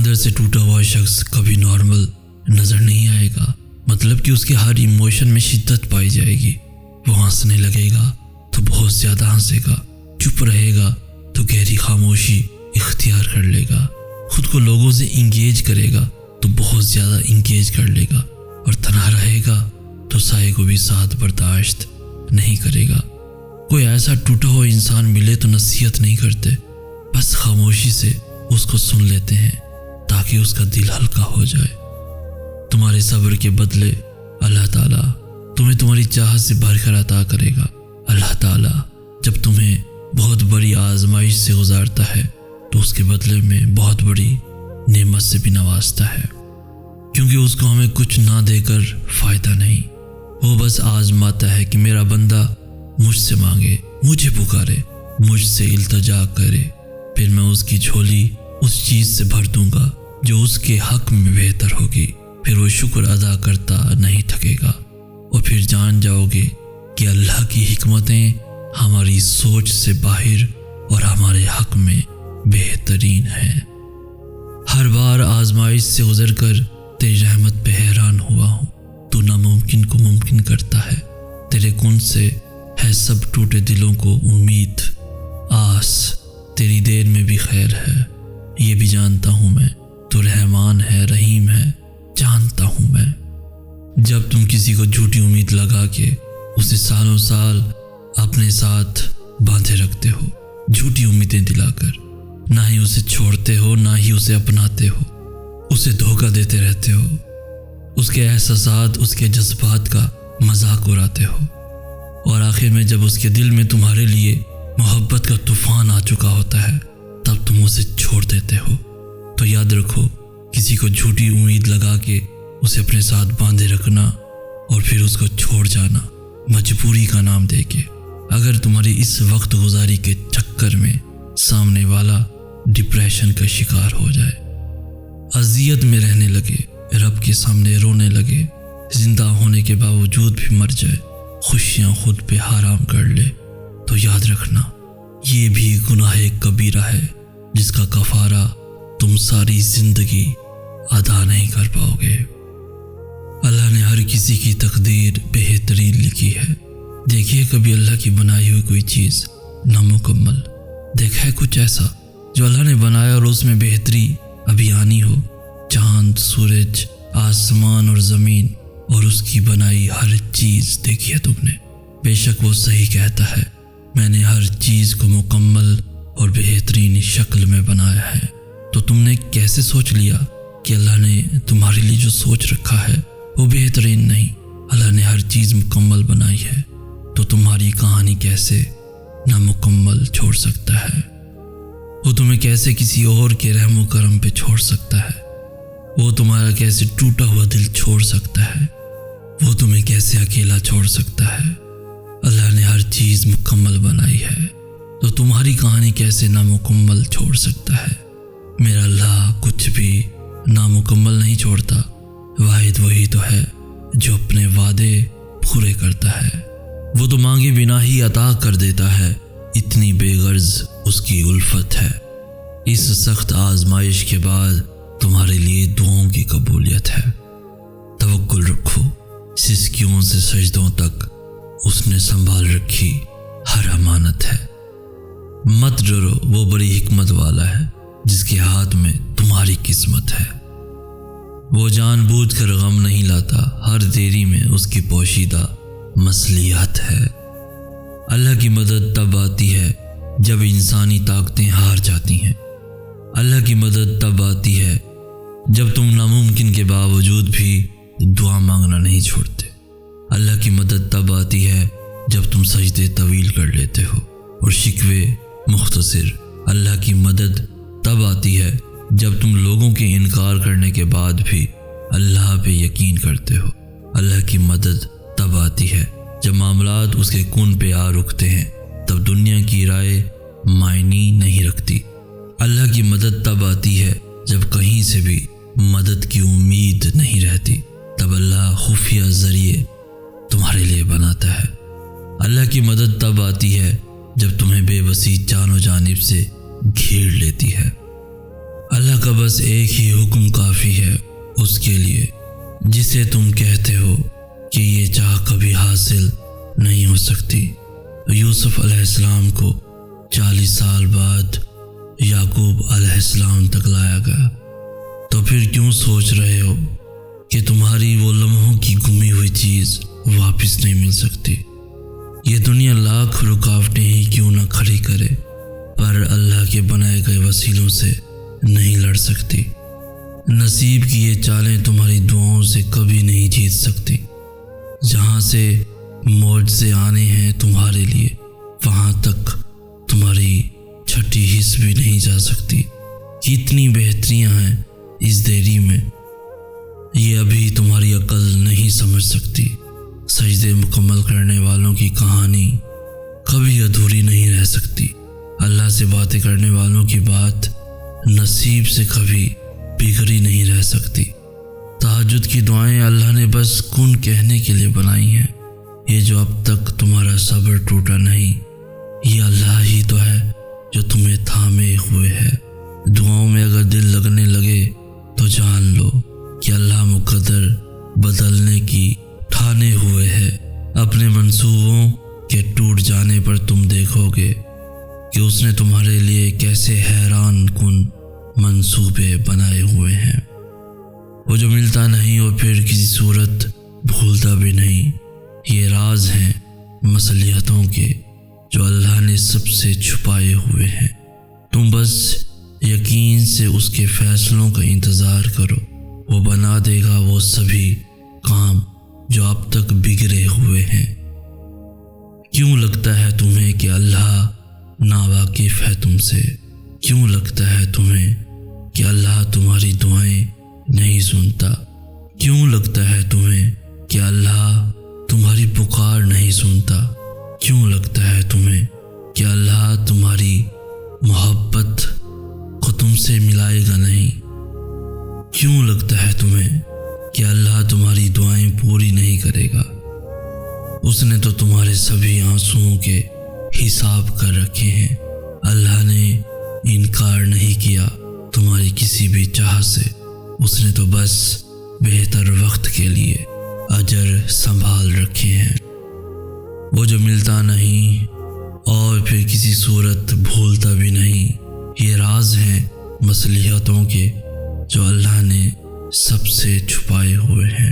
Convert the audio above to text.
اندر سے ٹوٹا ہوا شخص کبھی نارمل نظر نہیں آئے گا، مطلب کہ اس کے ہر ایموشن میں شدت پائی جائے گی۔ وہ ہنسنے لگے گا تو بہت زیادہ ہنسے گا، چپ رہے گا تو گہری خاموشی اختیار کر لے گا، خود کو لوگوں سے انگیج کرے گا تو بہت زیادہ انگیج کر لے گا، اور تنہا رہے گا تو سائے کو بھی ساتھ برداشت نہیں کرے گا۔ کوئی ایسا ٹوٹا ہوا انسان ملے تو نصیحت نہیں کرتے، بس خاموشی سے اس کو سن لیتے ہیں تاکہ اس کا دل ہلکا ہو جائے۔ تمہارے صبر کے بدلے اللہ تعالیٰ تمہیں تمہاری چاہت سے بھر کر عطا کرے گا۔ اللہ تعالیٰ جب تمہیں بہت بڑی آزمائش سے گزارتا ہے تو اس کے بدلے میں بہت بڑی نعمت سے بھی نوازتا ہے، کیونکہ اس کو ہمیں کچھ نہ دے کر فائدہ نہیں۔ وہ بس آزماتا ہے کہ میرا بندہ مجھ سے مانگے، مجھے پکارے، مجھ سے التجا کرے، پھر میں اس کی جھولی اس چیز سے بھر دوں گا جو اس کے حق میں بہتر ہوگی۔ پھر وہ شکر ادا کرتا نہیں تھکے گا، اور پھر جان جاؤ گے کہ اللہ کی حکمتیں ہماری سوچ سے باہر اور ہمارے حق میں بہترین ہیں۔ ہر بار آزمائش سے گزر کر تیری رحمت پہ حیران ہوا ہوں۔ تو ناممکن کو ممکن کرتا ہے، تیرے کن سے ہے سب ٹوٹے دلوں کو امید، آس تیری دیر میں بھی خیر ہے۔ یہ بھی جانتا ہوں میں تو رحمان ہے، رحیم ہے، جانتا ہوں میں۔ جب تم کسی کو جھوٹی امید لگا کے اسے سالوں سال اپنے ساتھ باندھے رکھتے ہو، جھوٹی امیدیں دلا کر، نہ ہی اسے چھوڑتے ہو نہ ہی اسے اپناتے ہو، اسے دھوکہ دیتے رہتے ہو، اس کے احساسات، اس کے جذبات کا مذاق اڑاتے ہو، اور آخر میں جب اس کے دل میں تمہارے لیے محبت کا طوفان آ چکا ہوتا ہے تب تم اسے چھوڑ دیتے ہو۔ تو یاد رکھو، کسی کو جھوٹی امید لگا کے اسے اپنے ساتھ باندھے رکھنا اور پھر اس کو چھوڑ جانا مجبوری کا نام دے کے، اگر تمہاری اس وقت گزاری کے چکر میں سامنے والا ڈپریشن کا شکار ہو جائے، اذیت میں رہنے لگے، رب کے سامنے رونے لگے، زندہ ہونے کے باوجود بھی مر جائے، خوشیاں خود پہ حرام کر لے، تو یاد رکھنا یہ بھی گناہ کبیرہ ہے جس کا کفارہ تم ساری زندگی ادا نہیں کر پاؤ گے۔ اللہ نے ہر کسی کی تقدیر بہترین لکھی ہے۔ دیکھیے کبھی اللہ کی بنائی ہوئی کوئی چیز نامکمل دیکھا ہے کچھ ایسا جو اللہ نے بنایا اور اس میں بہتری ابھی آنی ہو؟ چاند، سورج، آسمان اور زمین اور اس کی بنائی ہر چیز دیکھی ہے تم نے؟ بے شک وہ صحیح کہتا ہے، میں نے ہر چیز کو مکمل اور بہترین شکل میں بنایا ہے۔ تو تم نے کیسے سوچ لیا کہ اللہ نے تمہارے لیے جو سوچ رکھا ہے وہ بہترین نہیں؟ اللہ نے ہر چیز مکمل بنائی ہے، تو تمہاری کہانی کیسے نامکمل چھوڑ سکتا ہے؟ وہ تمہیں کیسے کسی اور کے رحم و کرم پہ چھوڑ سکتا ہے؟ وہ تمہارا کیسے ٹوٹا ہوا دل چھوڑ سکتا ہے؟ وہ تمہیں کیسے اکیلا چھوڑ سکتا ہے؟ اللہ نے ہر چیز مکمل بنائی ہے، تو تمہاری کہانی کیسے نامکمل چھوڑ سکتا ہے؟ میرا اللہ کچھ بھی نامکمل نہیں چھوڑتا، واحد وہی تو ہے جو اپنے وعدے پورے کرتا ہے۔ وہ تو مانگے بنا ہی عطا کر دیتا ہے، اتنی بے غرض اس کی الفت ہے۔ اس سخت آزمائش کے بعد تمہارے لیے دعاؤں کی قبولیت ہے۔ توکل رکھو، سسکیوں سے سجدوں تک اس نے سنبھال رکھی ہر امانت ہے۔ مت ڈرو، وہ بڑی حکمت والا ہے جس کے ہاتھ میں تمہاری قسمت ہے۔ وہ جان بوجھ کر غم نہیں لاتا، ہر دیری میں اس کی پوشیدہ مصلحت ہے۔ اللہ کی مدد تب آتی ہے جب انسانی طاقتیں ہار جاتی ہیں۔ اللہ کی مدد تب آتی ہے جب تم ناممکن کے باوجود بھی دعا مانگنا نہیں چھوڑتے۔ اللہ کی مدد تب آتی ہے جب تم سجدے طویل کر لیتے ہو اور شکوے مختصر۔ اللہ کی مدد تب آتی ہے جب تم لوگوں کے انکار کرنے کے بعد بھی اللہ پہ یقین کرتے ہو۔ اللہ کی مدد تب آتی ہے جب معاملات اس کے کن پہ آ رکتے ہیں، تب دنیا کی رائے معنی نہیں رکھتی۔ اللہ کی مدد تب آتی ہے جب کہیں سے بھی مدد کی امید نہیں رہتی، تب اللہ خفیہ ذریعے تمہارے لیے بناتا ہے۔ اللہ کی مدد تب آتی ہے جب تمہیں بے بسی چاروں جانب سے گھیر لیتی ہے۔ اللہ کا بس ایک ہی حکم کافی ہے اس کے لیے جسے تم کہتے ہو کہ یہ چاہ کبھی حاصل نہیں ہو سکتی۔ یوسف علیہ السلام کو 40 سال بعد یعقوب علیہ السلام تک لایا گیا، تو پھر کیوں سوچ رہے ہو کہ تمہاری وہ لمحوں کی گمی ہوئی چیز واپس نہیں مل سکتی؟ یہ دنیا لاکھ رکاوٹیں ہی کیوں نہ کھڑی کرے، پر اللہ کے بنائے گئے وسیلوں سے نہیں لڑ سکتی۔ نصیب کی یہ چالیں تمہاری دعاؤں سے کبھی نہیں جیت سکتی۔ جہاں سے معجزے آنے ہیں تمہارے لیے، وہاں تک تمہاری چھٹی حص بھی نہیں جا سکتی۔ کتنی بہتریاں ہیں اس دیری میں، یہ ابھی تمہاری عقل نہیں سمجھ سکتی۔ سجدے مکمل کرنے والوں کی کہانی کبھی ادھوری نہیں رہ سکتی۔ اللہ سے باتیں کرنے والوں کی بات نصیب سے کبھی بگڑی نہیں رہ سکتی۔ تہجد کی دعائیں اللہ نے بس کن کہنے کے لیے بنائی ہیں۔ یہ جو اب تک تمہارا صبر ٹوٹا نہیں، یہ اللہ ہی تو ہے جو تمہیں تھامے ہوئے ہے۔ دعاؤں میں اگر دل لگنے لگے تو جان لو کہ اللہ مقدر بدلنے کی ٹھانے ہوئے ہے۔ اپنے منصوبوں کے ٹوٹ جانے پر تم دیکھو گے کہ اس نے تمہارے لیے کیسے حیران کن منصوبے بنائے ہوئے ہیں۔ وہ جو ملتا نہیں اور پھر کسی صورت بھولتا بھی نہیں، یہ راز ہیں مصلحتوں کے جو اللہ نے سب سے چھپائے ہوئے ہیں۔ تم بس یقین سے اس کے فیصلوں کا انتظار کرو، وہ بنا دے گا وہ سبھی کام جو اب تک بگڑے ہوئے ہیں۔ کیوں لگتا ہے تمہیں کہ اللہ ناواقف ہے تم سے؟ کیوں لگتا ہے تمہیں کہ اللہ تمہاری دعائیں نہیں سنتا؟ کیوں لگتا ہے تمہیں کہ اللہ تمہاری پکار نہیں سنتا؟ کیوں لگتا ہے تمہیں کہ اللہ تمہاری محبت کو تم سے ملائے گا نہیں؟ کیوں لگتا ہے تمہیں کہ اللہ تمہاری دعائیں پوری نہیں کرے گا؟ اس نے تو تمہارے سبھی آنسوؤں کے حساب کر رکھے ہیں۔ اللہ نے انکار نہیں کیا تمہاری کسی بھی چاہ سے، اس نے تو بس بہتر وقت کے لیے اجر سنبھال رکھے ہیں۔ وہ جو ملتا نہیں اور پھر کسی صورت بھولتا بھی نہیں، یہ راز ہیں مصلحتوں کے جو اللہ نے سب سے چھپائے ہوئے ہیں۔